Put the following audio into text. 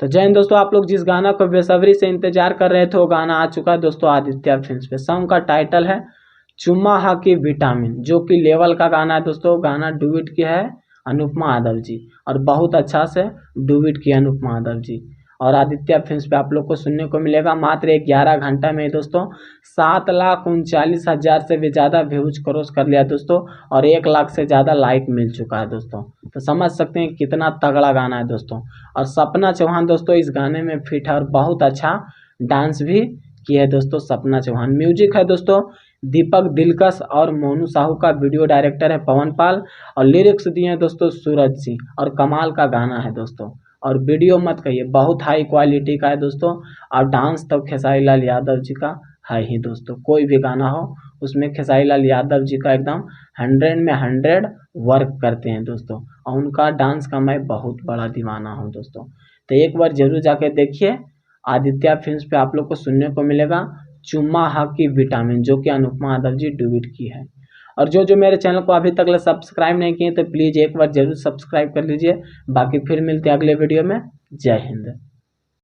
तो जय हिंद दोस्तों, आप लोग जिस गाना को बेसब्री से इंतजार कर रहे थे वो गाना आ चुका है दोस्तों आदित्य फिल्म्स पे। सॉन्ग का टाइटल है चुम्मा हाकी विटामिन, जो कि लेवल का गाना है दोस्तों। गाना डुएट किया है अनुपमा यादव जी, और बहुत अच्छा से डुएट किया अनुपमा यादव जी। और आदित्य फिल्म्स पे आप लोग को सुनने को मिलेगा मात्र 11 घंटा में दोस्तों 7,39,000 से भी ज़्यादा व्यूज क्रॉस कर लिया दोस्तों, और 1 लाख से ज़्यादा लाइक मिल चुका है दोस्तों। तो समझ सकते हैं कितना तगड़ा गाना है दोस्तों। और सपना चौहान दोस्तों इस गाने में फिट है और बहुत अच्छा डांस भी किया है दोस्तों सपना चौहान। म्यूजिक है दोस्तों दीपक दिलकश और मोनू साहू का, वीडियो डायरेक्टर है पवन पाल, और लिरिक्स दिए हैं दोस्तों सूरज सिंह। और कमाल का गाना है दोस्तों, और वीडियो मत कहिए बहुत हाई क्वालिटी का है दोस्तों। और डांस तो खेसारी लाल यादव जी का है ही दोस्तों, कोई भी गाना हो उसमें खेसारी लाल यादव जी का एकदम 100 में 100 वर्क करते हैं दोस्तों। और उनका डांस का मैं बहुत बड़ा दीवाना हूँ दोस्तों। तो एक बार जरूर जाके देखिए, आदित्य फिल्म्स पे आप लोग को सुनने को मिलेगा चुम्मा हाकी विटामिन, जो कि अनुपमा यादव जी डुएट की है। और जो जो मेरे चैनल को अभी तक सब्सक्राइब नहीं किए तो प्लीज़ एक बार जरूर सब्सक्राइब कर लीजिए। बाकी फिर मिलते हैं अगले वीडियो में। जय हिंद।